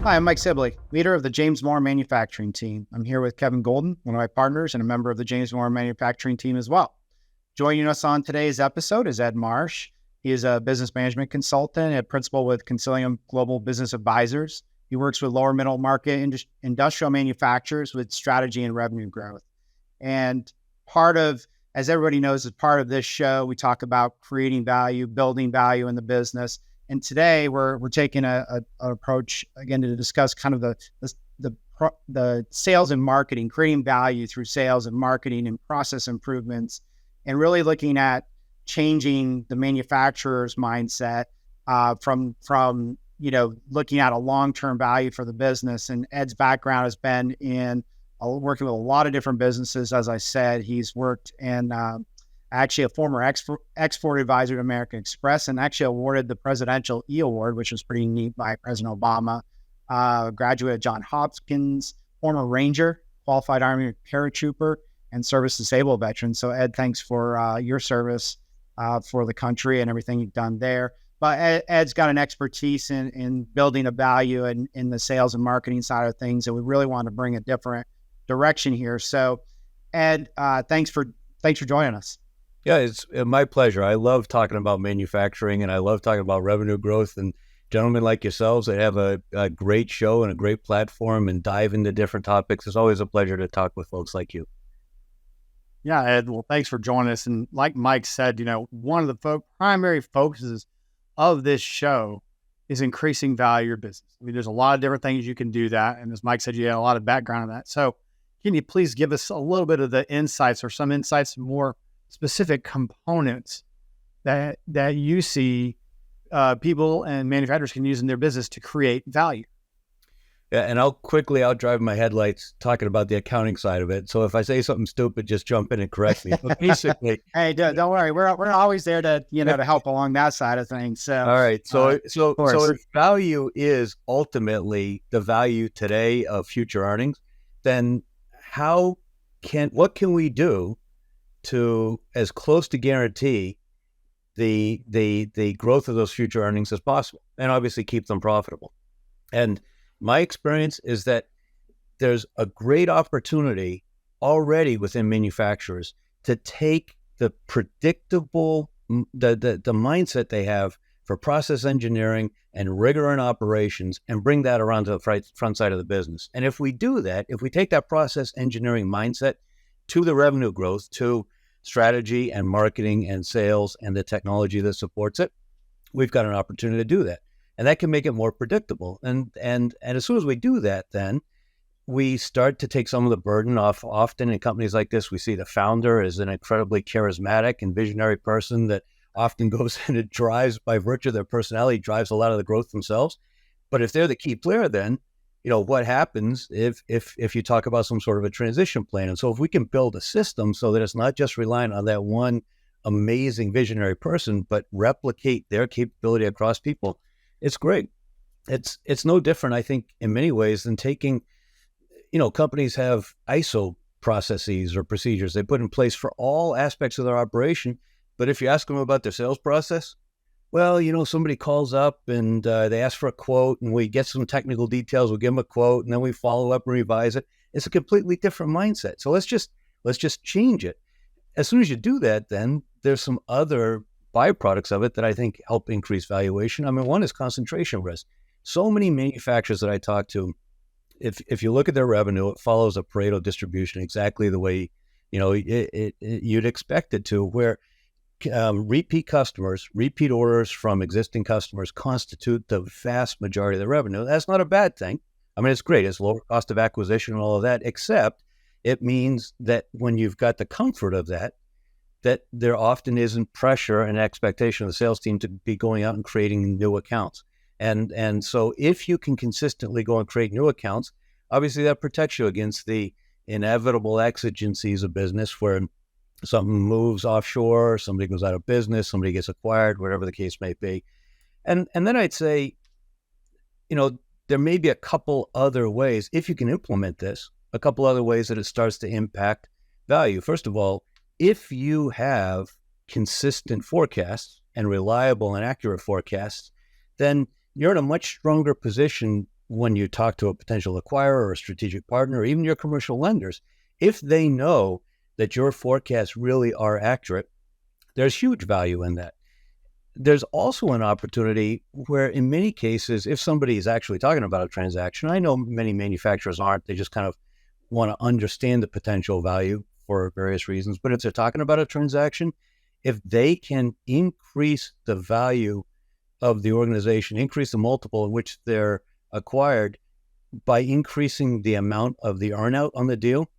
Hi, I'm Mike Sibley, leader of the James Moore manufacturing team. I'm here with Kevin Golden, one of my partners and a member of the James Moore manufacturing team as well. Joining us on today's episode is Ed Marsh. He is a business management consultant and principal with Consilium Global Business Advisors. He works with lower middle market industrial manufacturers with strategy and revenue growth. And as everybody knows, as part of this show, we talk about creating value, building value in the business. And today we're taking an approach again to discuss kind of the sales and marketing, creating value through sales and marketing and process improvements, and really looking at changing the manufacturer's mindset from looking at a long-term value for the business. And Ed's background has been in working with a lot of different businesses. As I said, he's worked in actually a former export advisor to American Express, and actually awarded the Presidential E Award, which was pretty neat, by President Obama. Graduate of Johns Hopkins, former Ranger, qualified Army paratrooper, and service disabled veteran. So Ed, thanks for your service for the country and everything you've done there. But Ed's got an expertise in building a value in the sales and marketing side of things, and we really want to bring a different direction here. So Ed, thanks for joining us. Yeah, it's my pleasure. I love talking about manufacturing, and I love talking about revenue growth. And gentlemen like yourselves that have a great show and a great platform and dive into different topics, it's always a pleasure to talk with folks like you. Yeah, Ed, well, thanks for joining us. And like Mike said, one of the primary focuses of this show is increasing value of your business. I mean, there's a lot of different things you can do that. And as Mike said, you had a lot of background in that. So can you please give us a little bit of the insights, or some insights, more specific components that you see people and manufacturers can use in their business to create value? Yeah, and I'll drive my headlights talking about the accounting side of it. So if I say something stupid, just jump in and correct me. But basically, hey, don't worry, we're always there to to help along that side of things. So all right, so if value is ultimately the value today of future earnings, then what can we do to as close to guarantee the growth of those future earnings as possible, and obviously keep them profitable? And my experience is that there's a great opportunity already within manufacturers to take the predictable, the mindset they have for process engineering and rigor in operations, and bring that around to the front side of the business. And if we do that, if we take that process engineering mindset to the revenue growth, to strategy and marketing and sales and the technology that supports it, we've got an opportunity to do that. And that can make it more predictable. And as soon as we do that, then we start to take some of the burden off. Often in companies like this, we see the founder is an incredibly charismatic and visionary person that often goes and it drives, by virtue of their personality, drives a lot of the growth themselves. But if they're the key player, then what happens if you talk about some sort of a transition plan? And so if we can build a system so that it's not just relying on that one amazing visionary person, but replicate their capability across people, it's great. It's no different, I think, in many ways than taking, companies have ISO processes or procedures they put in place for all aspects of their operation. But if you ask them about their sales process, well, somebody calls up and they ask for a quote, and we get some technical details. We'll give them a quote, and then we follow up and revise it. It's a completely different mindset. So let's just change it. As soon as you do that, then there's some other byproducts of it that I think help increase valuation. I mean, one is concentration risk. So many manufacturers that I talk to, if you look at their revenue, it follows a Pareto distribution exactly the way you'd expect it to, where repeat customers, repeat orders from existing customers constitute the vast majority of the revenue. That's not a bad thing. I mean, it's great. It's lower cost of acquisition and all of that, except it means that when you've got the comfort of that there often isn't pressure and expectation of the sales team to be going out and creating new accounts. And so if you can consistently go and create new accounts, obviously that protects you against the inevitable exigencies of business where something moves offshore, somebody goes out of business, somebody gets acquired, whatever the case may be. And then I'd say, there may be a couple other ways, if you can implement this, a couple other ways that it starts to impact value. First of all, if you have consistent forecasts and reliable and accurate forecasts, then you're in a much stronger position when you talk to a potential acquirer or a strategic partner, or even your commercial lenders, if they know that your forecasts really are accurate, there's huge value in that. There's also an opportunity where in many cases, if somebody is actually talking about a transaction, I know many manufacturers aren't, they just kind of want to understand the potential value for various reasons. But if they're talking about a transaction, if they can increase the value of the organization, increase the multiple in which they're acquired by increasing the amount of the earnout on the deal,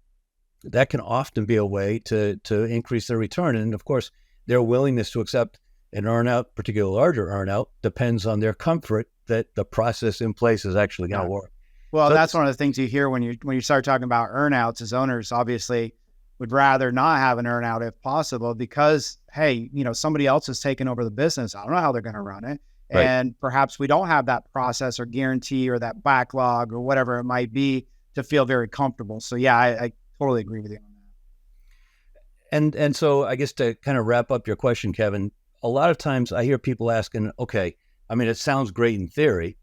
that can often be a way to increase their return. And of course, their willingness to accept an earnout, particularly a larger earnout, depends on their comfort that the process in place is actually going to work. Well, so that's one of the things you hear when you start talking about earnouts. As owners, obviously, would rather not have an earnout if possible, because hey, somebody else has taken over the business. I don't know how they're going to run it, right. And perhaps we don't have that process or guarantee or that backlog or whatever it might be to feel very comfortable. So yeah, I totally agree with you on that. And so I guess to kind of wrap up your question, Kevin, a lot of times I hear people asking, okay, I mean, it sounds great in theory,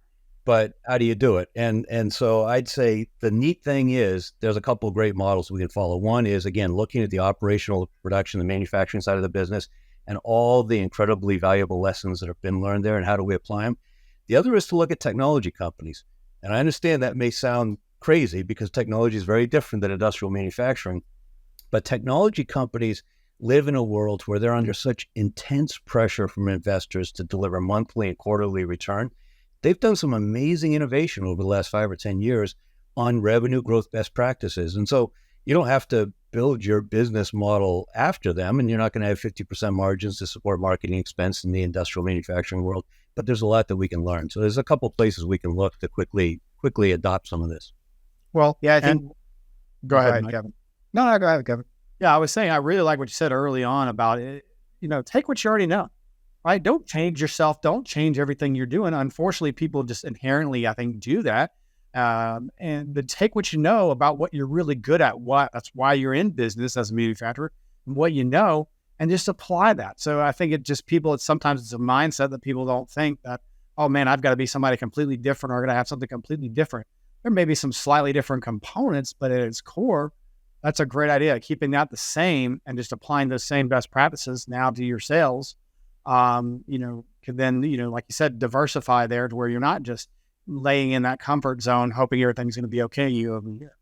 but how do you do it? And so I'd say the neat thing is there's a couple of great models we can follow. One is, again, looking at the operational production, the manufacturing side of the business, and all the incredibly valuable lessons that have been learned there and how do we apply them. The other is to look at technology companies. And I understand that may sound crazy because technology is very different than industrial manufacturing, but technology companies live in a world where they're under such intense pressure from investors to deliver monthly and quarterly return. They've done some amazing innovation over the last 5 or 10 years on revenue growth best practices. And so you don't have to build your business model after them, and you're not going to have 50% margins to support marketing expense in the industrial manufacturing world, but there's a lot that we can learn. So there's a couple places we can look to quickly adopt some of this. Well, yeah, I think. Go ahead, Kevin. No, go ahead, Kevin. Yeah, I was saying, I really like what you said early on about it. Take what you already know, right? Don't change yourself. Don't change everything you're doing. Unfortunately, people just inherently, I think, do that. But take what you know about what you're really good at. That's why you're in business as a manufacturer, and what you know, and just apply that. So I think sometimes it's a mindset that people don't think that, oh man, I've got to be somebody completely different, or I'm going to have something completely different. There may be some slightly different components, but at its core, that's a great idea. Keeping that the same and just applying those same best practices now to your sales, can then, like you said, diversify there to where you're not just laying in that comfort zone, hoping everything's going to be okay over here.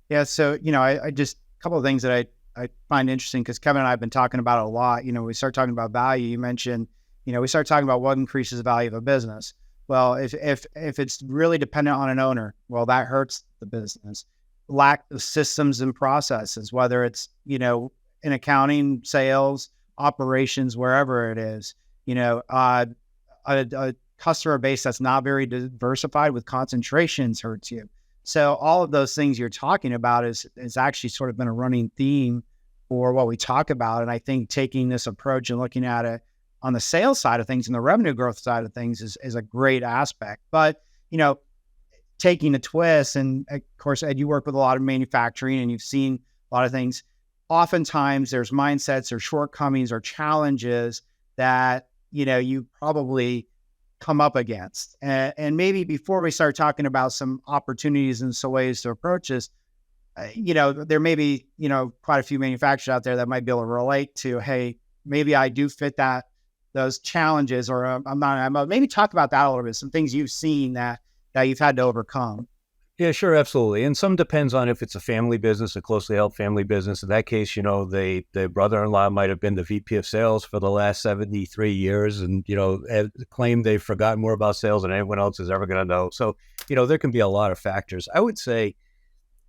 Yeah. So, I just, a couple of things that I find interesting, because Kevin and I have been talking about it a lot. We start talking about value. You mentioned, we start talking about what increases the value of a business. Well, if it's really dependent on an owner, well, that hurts the business. Lack of systems and processes, whether it's, in accounting, sales, operations, wherever it is, a customer base that's not very diversified with concentrations hurts you. So all of those things you're talking about is actually sort of been a running theme for what we talk about. And I think taking this approach and looking at it on the sales side of things and the revenue growth side of things is a great aspect. But, taking a twist, and of course, Ed, you work with a lot of manufacturing and you've seen a lot of things. Oftentimes there's mindsets or shortcomings or challenges that, you probably come up against. And maybe before we start talking about some opportunities and some ways to approach this, there may be, quite a few manufacturers out there that might be able to relate to, hey, maybe I do fit those challenges, or I'm not, maybe talk about that a little bit, some things you've seen that you've had to overcome. Yeah, sure. Absolutely. And some depends on if it's a family business, a closely held family business. In that case, the brother-in-law might have been the VP of sales for the last 73 years and, claim they've forgotten more about sales than anyone else is ever going to know. So, there can be a lot of factors. I would say,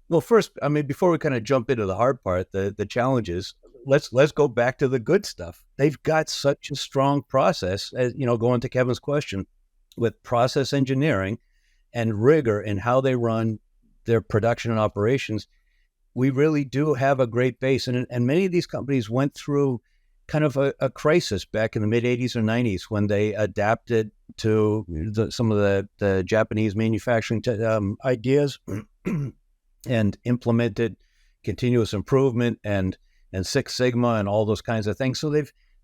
well, first, before we kind of jump into the hard part, the challenges, let's go back to the good stuff. They've got such a strong process, as, going to Kevin's question, with process engineering and rigor in how they run their production and operations. We really do have a great base. And many of these companies went through kind of a crisis back in the mid 80s or 90s when they adapted to some of the Japanese manufacturing ideas and implemented continuous improvement and Six Sigma and all those kinds of things. So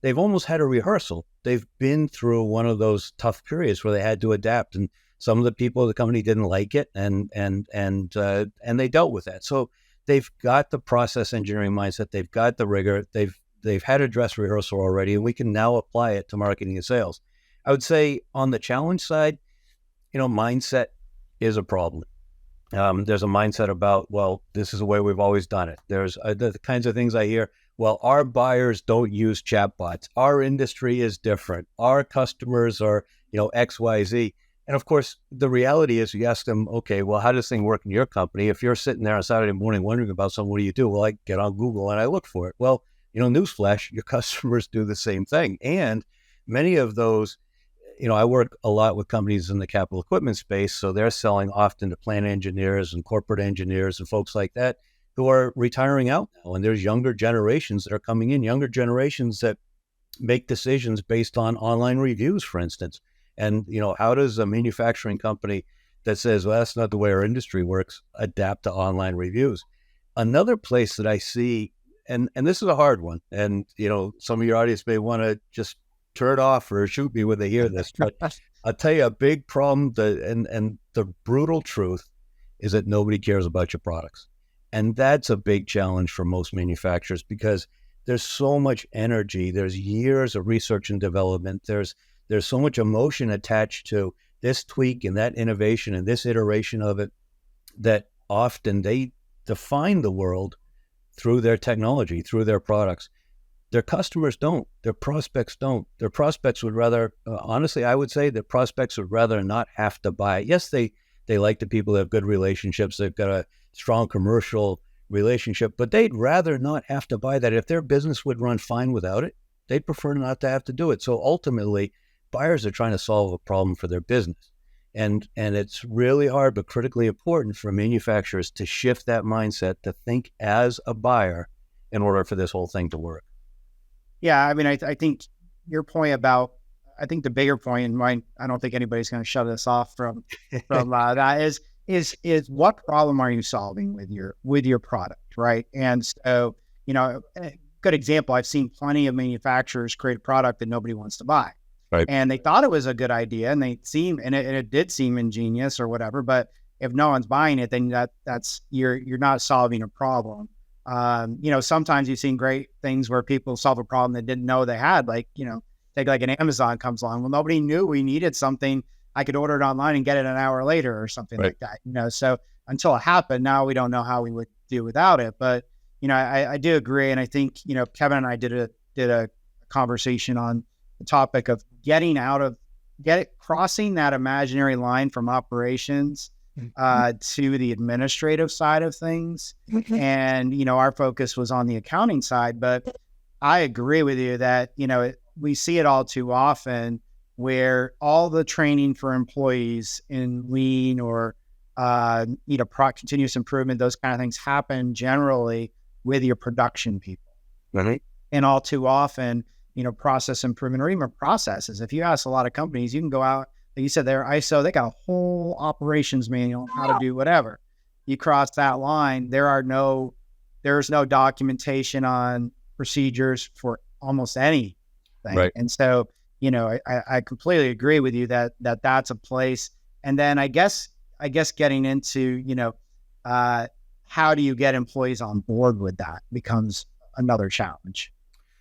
they've almost had a rehearsal. They've been through one of those tough periods where they had to adapt. And Some of the people of the company didn't like it, and they dealt with that. So they've got the process engineering mindset. They've got the rigor. They've had a dress rehearsal already, and we can now apply it to marketing and sales. I would say on the challenge side, mindset is a problem. There's a mindset about, well, this is the way we've always done it. There's the kinds of things I hear. Well, our buyers don't use chatbots. Our industry is different. Our customers are, X, Y, Z. And of course, the reality is, you ask them, okay, well, how does this thing work in your company? If you're sitting there on Saturday morning wondering about something, what do you do? Well, I get on Google and I look for it. Well, newsflash, your customers do the same thing. And many of those, I work a lot with companies in the capital equipment space. So they're selling often to plant engineers and corporate engineers and folks like that who are retiring out now. And there's younger generations that are coming in, younger generations that make decisions based on online reviews, for instance. And, how does a manufacturing company that says, well, that's not the way our industry works, adapt to online reviews? Another place that I see, and this is a hard one, and, some of your audience may want to just turn it off or shoot me when they hear this, but I'll tell you a big problem, and the brutal truth is that nobody cares about your products. And that's a big challenge for most manufacturers, because there's so much energy, there's years of research and development, there's so much emotion attached to this tweak and that innovation and this iteration of it, that often they define the world through their technology, through their products. Their customers don't. Their prospects don't. Their prospects would rather, honestly, I would say that prospects would rather not have to buy it. Yes, they like the people that have good relationships. They've got a strong commercial relationship, but they'd rather not have to buy that. If their business would run fine without it, they'd prefer not to have to do it. So ultimately, buyers are trying to solve a problem for their business. And it's really hard, but critically important for manufacturers to shift that mindset, to think as a buyer in order for this whole thing to work. Yeah, I mean, I think your point about, I think the bigger point in mind, I don't think anybody's going to shut us off from that is what problem are you solving with your product, right? And so, a good example, I've seen plenty of manufacturers create a product that nobody wants to buy. Right. And they thought it was a good idea, and it did seem ingenious or whatever, but if no one's buying it, then that's you're not solving a problem. Sometimes you've seen great things where people solve a problem they didn't know they had, take like an Amazon comes along. Well, nobody knew we needed something. I could order it online and get it an hour later or something like that, so until it happened, now we don't know how we would do without it. But, I do agree. And I think, Kevin and I did a conversation on the topic of crossing that imaginary line from operations to the administrative side of things. And, our focus was on the accounting side, but I agree with you that, we see it all too often where all the training for employees in lean or, continuous improvement, those kind of things happen generally with your production people. Right. And all too often, process improvement or even processes. If you ask a lot of companies, you can go out, like you said, they're ISO, they got a whole operations manual on how to do whatever. You cross that line, there's no documentation on procedures for almost anything. Right. And so, I completely agree with you that that's a place. And then I guess getting into, how do you get employees on board with that becomes another challenge.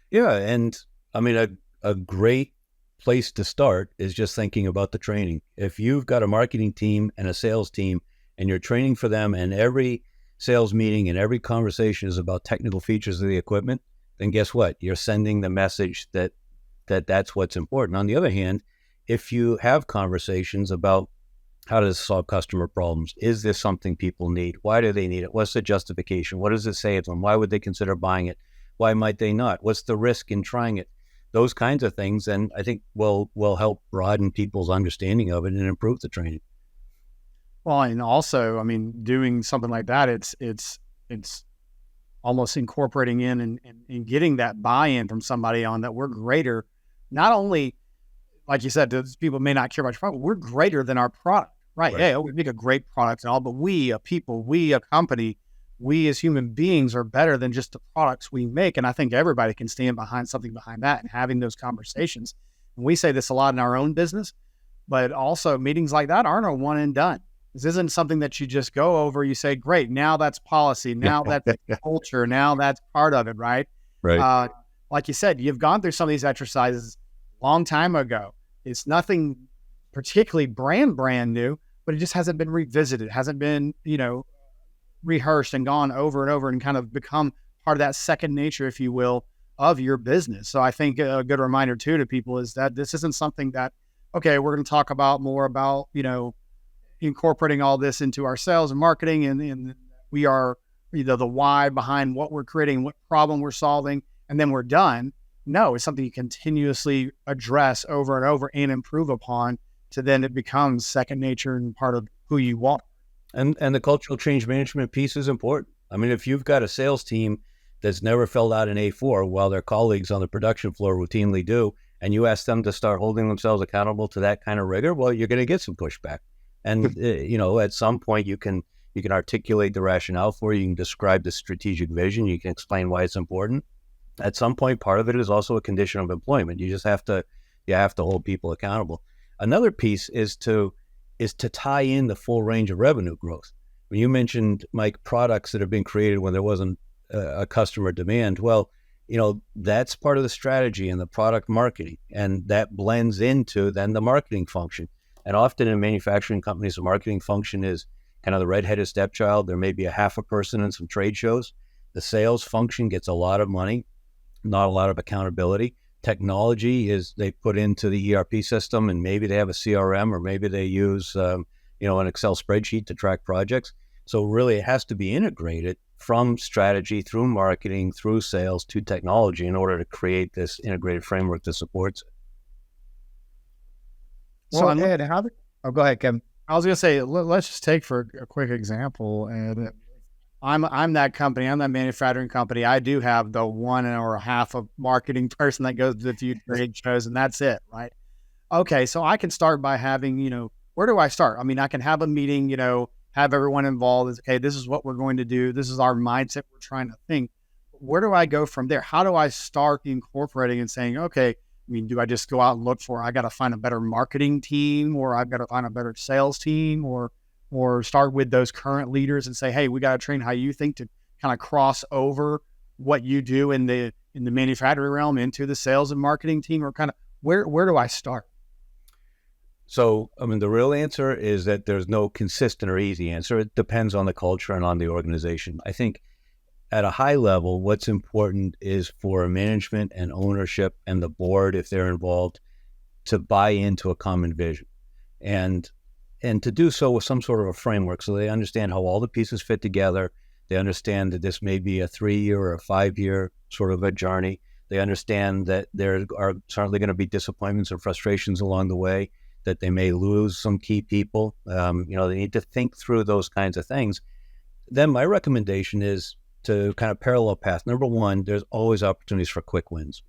Yeah. And I mean, a great place to start is just thinking about the training. If you've got a marketing team and a sales team and you're training for them, and every sales meeting and every conversation is about technical features of the equipment, then guess what? You're sending the message that that's what's important. On the other hand, if you have conversations about how to solve customer problems, is this something people need? Why do they need it? What's the justification? What does it save them? Why would they consider buying it? Why might they not? What's the risk in trying it? Those kinds of things, and I think will help broaden people's understanding of it and improve the training. Well, and also, I mean, doing something like that, it's almost incorporating in and getting that buy-in from somebody on that we're greater. Not only, like you said, those people may not care about your product, we're greater than our product, right? Yeah, we make a great product and all, but we, a people, we, a company, we as human beings are better than just the products we make. And I think everybody can stand behind something behind that and having those conversations. And we say this a lot in our own business. But also meetings like that aren't a one and done. This isn't something that you just go over. You say, great, now that's policy. Now that's culture. Now that's part of it, right? Right. Like you said, you've gone through some of these exercises a long time ago. It's nothing particularly brand new, but it just hasn't been revisited, hasn't been, rehearsed and gone over and over and kind of become part of that second nature, if you will, of your business. So I think a good reminder too to people is that this isn't something that, okay, we're going to talk about more about, incorporating all this into our sales and marketing. And we are the why behind what we're creating, what problem we're solving, and then we're done. No, it's something you continuously address over and over and improve upon to then it becomes second nature and part of who you are. And the cultural change management piece is important. I mean, if you've got a sales team that's never filled out an A4 while their colleagues on the production floor routinely do, and you ask them to start holding themselves accountable to that kind of rigor, well, you're going to get some pushback. And, at some point you can articulate the rationale for it. You can describe the strategic vision. You can explain why it's important. At some point, part of it is also a condition of employment. You just have to hold people accountable. Another piece is to tie in the full range of revenue growth. When you mentioned, Mike, products that have been created when there wasn't a customer demand, well, that's part of the strategy and the product marketing, and that blends into then the marketing function. And often in manufacturing companies, the marketing function is kind of the redheaded stepchild. There may be a half a person in some trade shows. The sales function gets a lot of money, not a lot of accountability. Technology is they put into the ERP system, and maybe they have a CRM, or maybe they use an Excel spreadsheet to track projects. So really, it has to be integrated from strategy through marketing, through sales to technology in order to create this integrated framework that supports it. Well, Ed, go ahead, Kevin. I was going to say, let's just take for a quick example. And I'm that company. I'm that manufacturing company. I do have the one or half a marketing person that goes to the few trade shows, and that's it, right? Okay, so I can start by having, where do I start? I mean, I can have a meeting, have everyone involved. It's, okay, this is what we're going to do. This is our mindset we're trying to think. Where do I go from there? How do I start incorporating and saying, okay, I mean, do I just go out and look for, I got to find a better marketing team, or I've got to find a better sales team, or start with those current leaders and say, hey, we got to train how you think to kind of cross over what you do in the manufacturing realm into the sales and marketing team, or kind of where do I start? So, I mean, the real answer is that there's no consistent or easy answer. It depends on the culture and on the organization. I think at a high level, what's important is for management and ownership and the board, if they're involved, to buy into a common vision and to do so with some sort of a framework, so they understand how all the pieces fit together. They understand that this may be a 3-year or a 5-year sort of a journey. They understand that there are certainly going to be disappointments and frustrations along the way, that they may lose some key people. They need to think through those kinds of things. Then my recommendation is to kind of parallel path. Number one, there's always opportunities for quick wins.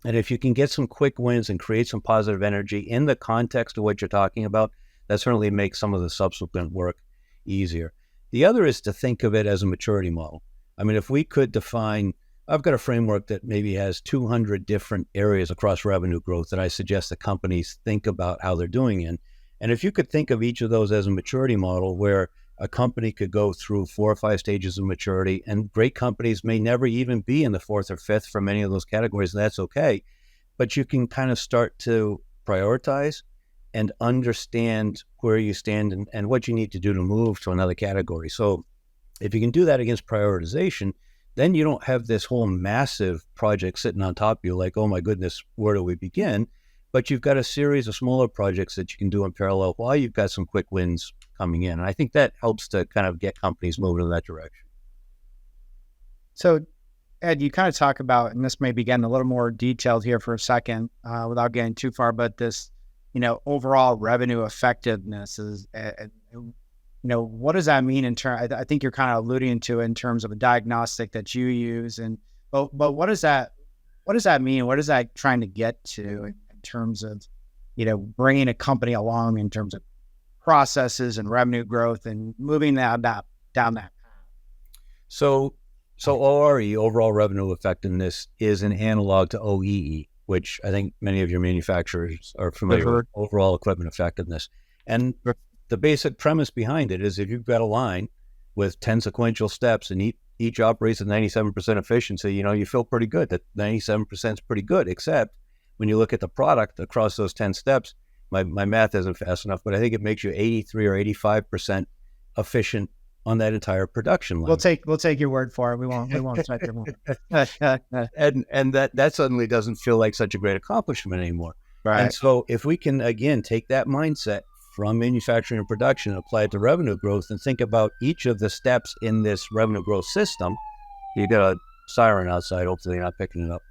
And if you can get some quick wins and create some positive energy in the context of what you're talking about, that certainly makes some of the subsequent work easier. The other is to think of it as a maturity model. I mean, if we could define, I've got a framework that maybe has 200 different areas across revenue growth that I suggest that companies think about how they're doing in. And if you could think of each of those as a maturity model where a company could go through 4 or 5 stages of maturity, and great companies may never even be in the 4th or 5th for many of those categories, and that's okay. But you can kind of start to prioritize and understand where you stand and what you need to do to move to another category. So if you can do that against prioritization, then you don't have this whole massive project sitting on top of you like, oh my goodness, where do we begin? But you've got a series of smaller projects that you can do in parallel while you've got some quick wins coming in. And I think that helps to kind of get companies moving in that direction. So, Ed, you kind of talk about, and this may be getting a little more detailed here for a second without getting too far, but this, overall revenue effectiveness is, what does that mean in terms, I think you're kind of alluding to it in terms of a diagnostic that you use, but what does that mean? What is that trying to get to in terms of, bringing a company along in terms of processes and revenue growth and moving down that path? So ORE, overall revenue effectiveness, is an analog to OEE, which I think many of your manufacturers are familiar with, overall equipment effectiveness. And the basic premise behind it is if you've got a line with 10 sequential steps and each operates at 97% efficiency, you feel pretty good. That 97% is pretty good, except when you look at the product across those 10 steps, my math isn't fast enough, but I think it makes you 83 or 85% efficient on that entire production line. We'll take your word for it. We won't take your word. and that suddenly doesn't feel like such a great accomplishment anymore. Right. And so if we can again take that mindset from manufacturing and production and apply it to revenue growth and think about each of the steps in this revenue growth system, you got a siren outside, hopefully you're not picking it up.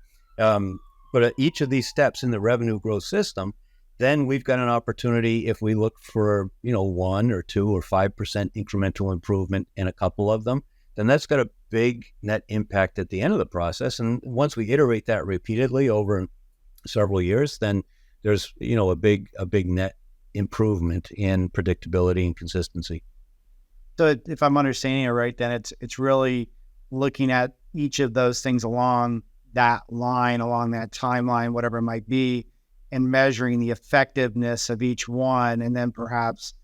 But at each of these steps in the revenue growth system, then we've got an opportunity if we look for, 1 or 2 or 5% incremental improvement in a couple of them, then that's got a big net impact at the end of the process. And once we iterate that repeatedly over several years, then there's, a big net improvement in predictability and consistency. So if I'm understanding it right, then it's really looking at each of those things along that line, along that timeline, whatever it might be, and measuring the effectiveness of each one, and then perhaps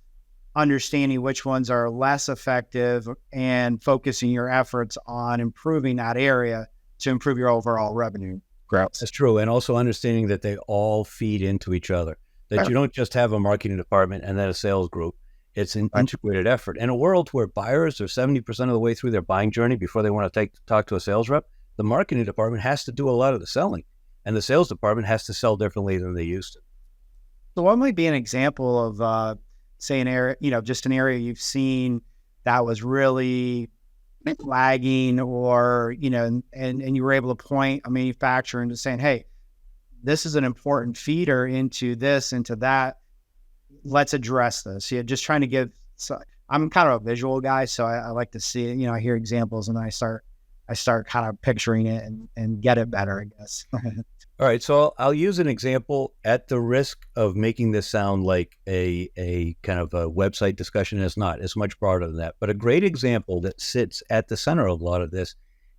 understanding which ones are less effective and focusing your efforts on improving that area to improve your overall revenue growth. That's true. And also understanding that they all feed into each other, that you don't just have a marketing department and then a sales group. It's an integrated effort. In a world where buyers are 70% of the way through their buying journey before they want to talk to a sales rep, the marketing department has to do a lot of the selling. And the sales department has to sell differently than they used to. So what might be an example of, say, an area, just an area you've seen that was really lagging, or, and you were able to point a manufacturer into saying, hey, this is an important feeder into this, into that. Let's address this. Just trying to give, I'm kind of a visual guy, so I like to see it. I hear examples and I start kind of picturing it and get it better, I guess. All right. So I'll use an example at the risk of making this sound like a kind of a website discussion. It's not. It's much broader than that. But a great example that sits at the center of a lot of this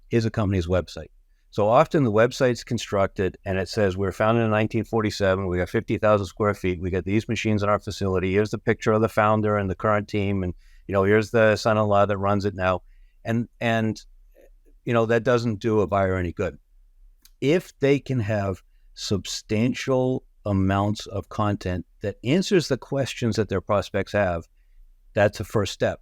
is a company's website. So often the website's constructed and it says we're founded in 1947. We got 50,000 square feet. We got these machines in our facility. Here's the picture of the founder and the current team. And, here's the son-in-law that runs it now. And that doesn't do a buyer any good. If they can have substantial amounts of content that answers the questions that their prospects have, that's a first step.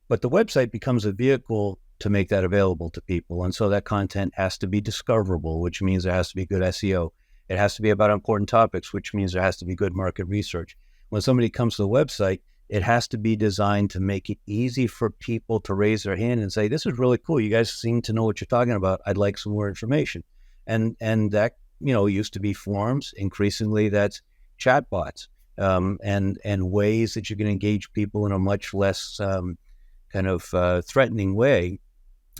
But the website becomes a vehicle to make that available to people. And so that content has to be discoverable, which means there has to be good SEO. It has to be about important topics, which means there has to be good market research. When somebody comes to the website, it has to be designed to make it easy for people to raise their hand and say, this is really cool. You guys seem to know what you're talking about. I'd like some more information. And that, used to be forums. Increasingly, that's chatbots, and ways that you can engage people in a much less threatening way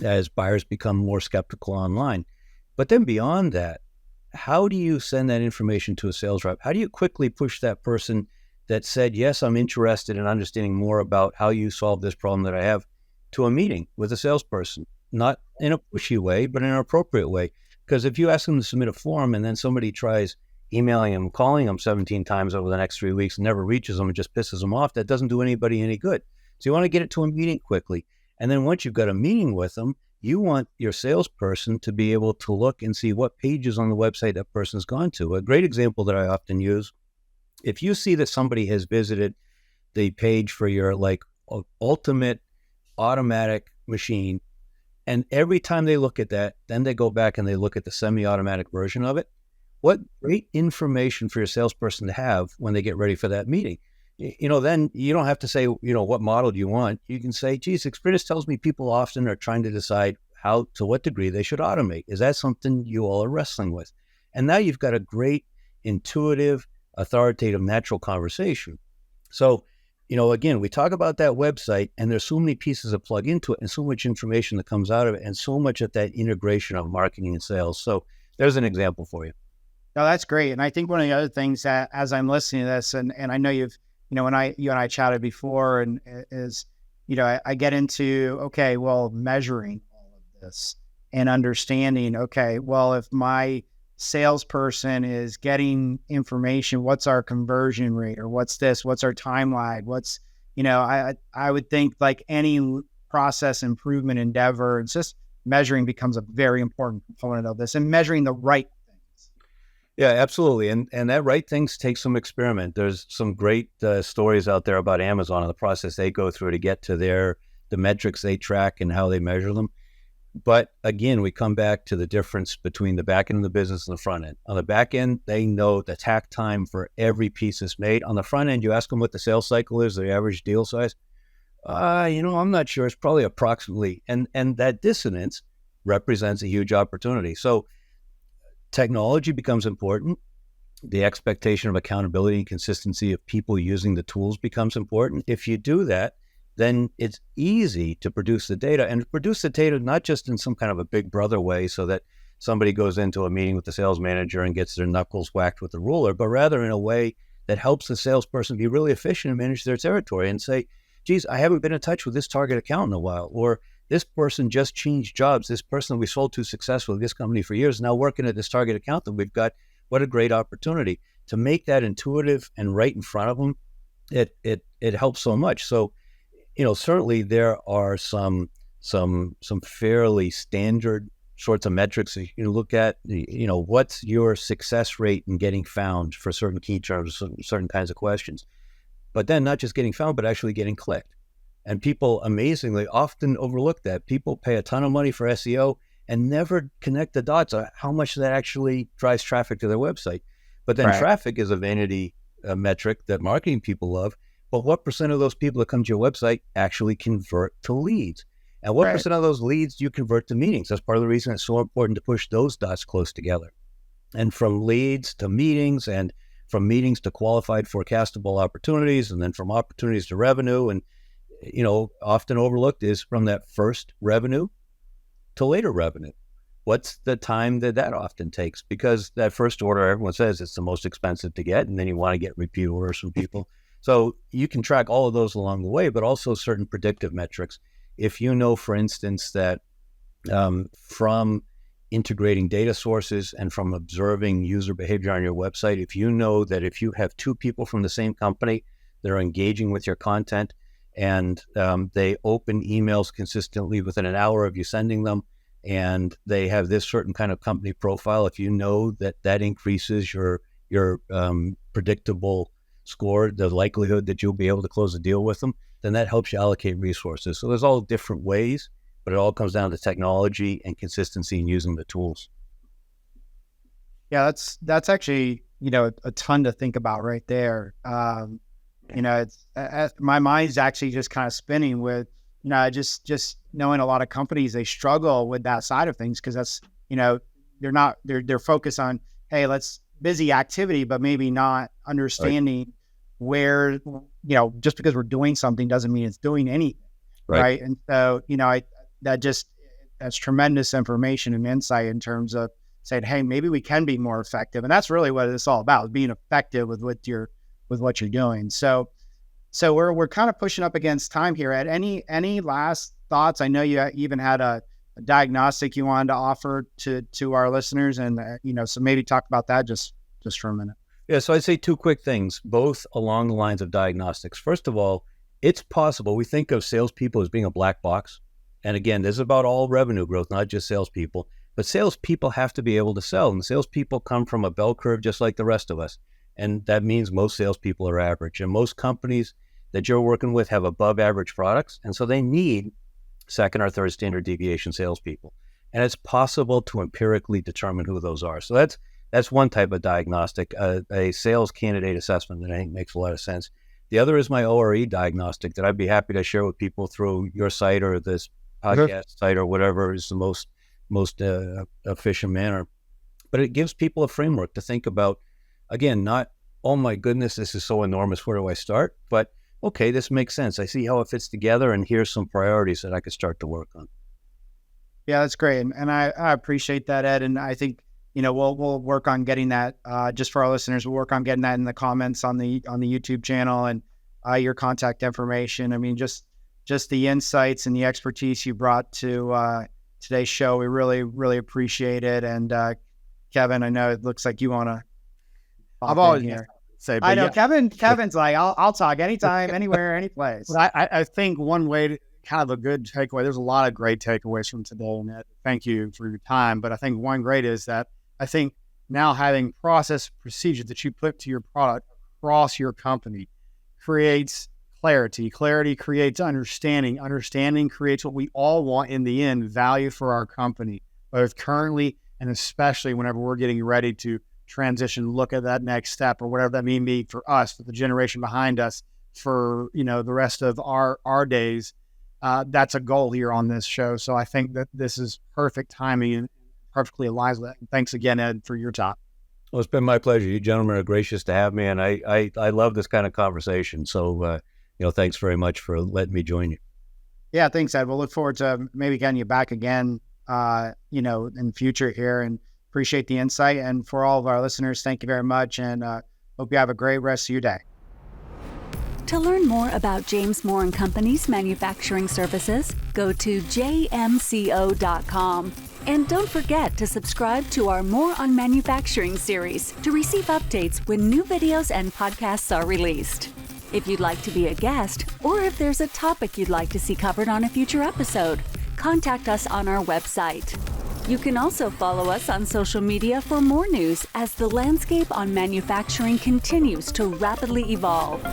as buyers become more skeptical online. But then beyond that, how do you send that information to a sales rep? How do you quickly push that person that said, yes, I'm interested in understanding more about how you solve this problem that I have, to a meeting with a salesperson, not in a pushy way, but in an appropriate way? Because if you ask them to submit a form and then somebody tries emailing them, calling them 17 times over the next 3 weeks and never reaches them and just pisses them off, that doesn't do anybody any good. So you want to get it to a meeting quickly. And then once you've got a meeting with them, you want your salesperson to be able to look and see what pages on the website that person's gone to. A great example that I often use, if you see that somebody has visited the page for your ultimate automatic machine, and every time they look at that, then they go back and they look at the semi-automatic version of it, what great information for your salesperson to have when they get ready for that meeting. Then you don't have to say, what model do you want? You can say, geez, experience tells me people often are trying to decide how, to what degree they should automate. Is that something you all are wrestling with? And now you've got a great, intuitive, authoritative, natural conversation. So, again, we talk about that website and there's so many pieces that plug into it and so much information that comes out of it and so much of that integration of marketing and sales. So there's an example for you. No, that's great. And I think one of the other things that, as I'm listening to this, and I know you and I chatted before, and is, I get into, measuring all of this and understanding, if my salesperson is getting information, what's our conversion rate, or what's our time lag, I would think like any process improvement endeavor, it's just measuring becomes a very important component of this, and measuring the right things. Yeah, absolutely. And that right things take some experiment. There's some great stories out there about Amazon and the process they go through to get to the metrics they track and how they measure them. But again, we come back to the difference between the back end of the business and the front end. On the back end, they know the tack time for every piece that's made. On the front end, you ask them what the sales cycle is, the average deal size. I'm not sure. It's probably approximately. And that dissonance represents a huge opportunity. So technology becomes important. The expectation of accountability and consistency of people using the tools becomes important. If you do that, then it's easy to produce the data, and produce the data not just in some kind of a big brother way so that somebody goes into a meeting with the sales manager and gets their knuckles whacked with the ruler, but rather in a way that helps the salesperson be really efficient and manage their territory and say, geez, I haven't been in touch with this target account in a while, or this person just changed jobs. This person we sold to successfully, this company for years, now working at this target account that we've got. What a great opportunity to make that intuitive and right in front of them. It helps so much. So, certainly there are some fairly standard sorts of metrics that you look at. What's your success rate in getting found for certain key terms, certain kinds of questions. But then not just getting found, but actually getting clicked. And people amazingly often overlook that. People pay a ton of money for SEO and never connect the dots on how much that actually drives traffic to their website. But then traffic is a vanity metric that marketing people love. But what percent of those people that come to your website actually convert to leads? And what percent of those leads do you convert to meetings? That's part of the reason it's so important to push those dots close together. And from leads to meetings, and from meetings to qualified forecastable opportunities, and then from opportunities to revenue. And, often overlooked is from that first revenue to later revenue. What's the time that often takes? Because that first order, everyone says it's the most expensive to get, and then you want to get repeat orders from people. So you can track all of those along the way, but also certain predictive metrics. If you know, for instance, that from integrating data sources and from observing user behavior on your website, if you know that if you have two people from the same company that are engaging with your content and they open emails consistently within an hour of you sending them, and they have this certain kind of company profile, if you know that increases your predictable score, the likelihood that you'll be able to close a deal with them, then that helps you allocate resources. So there's all different ways, but it all comes down to technology and consistency in using the tools. Yeah, that's actually, a ton to think about right there. It's my mind's actually just kind of spinning with, just knowing a lot of companies, they struggle with that side of things because that's, they're focused on, hey, let's busy activity, but maybe not understanding where, just because we're doing something doesn't mean it's doing anything. Right. And so, that's tremendous information and insight in terms of saying, hey, maybe we can be more effective. And that's really what it's all about, being effective with what you're doing. So we're kind of pushing up against time here. Ed, any last thoughts? I know you even had a diagnostic you wanted to offer to our listeners, and so maybe talk about that just for a minute. Yeah, so I'd say two quick things, both along the lines of diagnostics. First of all, it's possible. We think of salespeople as being a black box, and again, this is about all revenue growth, not just salespeople. But salespeople have to be able to sell, and salespeople come from a bell curve just like the rest of us, and that means most salespeople are average, and most companies that you're working with have above average products, and so they need second or third standard deviation salespeople. And it's possible to empirically determine who those are. So that's one type of diagnostic, a sales candidate assessment that I think makes a lot of sense. The other is my ORE diagnostic that I'd be happy to share with people through your site or this podcast site or whatever is the most efficient manner. But it gives people a framework to think about, again, not, oh my goodness, this is so enormous, where do I start? But okay, this makes sense. I see how it fits together, and here's some priorities that I could start to work on. Yeah, that's great. And I appreciate that, Ed. And I think, we'll work on getting that, just for our listeners, we'll work on getting that in the comments on the YouTube channel, and your contact information. I mean, just the insights and the expertise you brought to today's show. We really, really appreciate it. And Kevin, I know it looks like you want to. I've always here. Say, I know Kevin's like, I'll talk anytime, anywhere, any place. But I think one way to kind of a good takeaway, there's a lot of great takeaways from today, and thank you for your time. But I think one great is that I think now having process procedures that you put to your product across your company creates clarity. Clarity creates understanding. Understanding creates what we all want in the end, value for our company, both currently and especially whenever we're getting ready to transition, look at that next step or whatever that may be for us, for the generation behind us, for, the rest of our days. That's a goal here on this show. So I think that this is perfect timing and perfectly aligns with that. And thanks again, Ed, for your time. Well, it's been my pleasure. You gentlemen are gracious to have me, and I love this kind of conversation. So, thanks very much for letting me join you. Yeah, thanks, Ed. We'll look forward to maybe getting you back again, in the future here, and appreciate the insight. And for all of our listeners, thank you very much, and hope you have a great rest of your day. To learn more about James Moore & Company's manufacturing services, go to jmco.com. And don't forget to subscribe to our More on Manufacturing series to receive updates when new videos and podcasts are released. If you'd like to be a guest, or if there's a topic you'd like to see covered on a future episode, contact us on our website. You can also follow us on social media for more news as the landscape on manufacturing continues to rapidly evolve.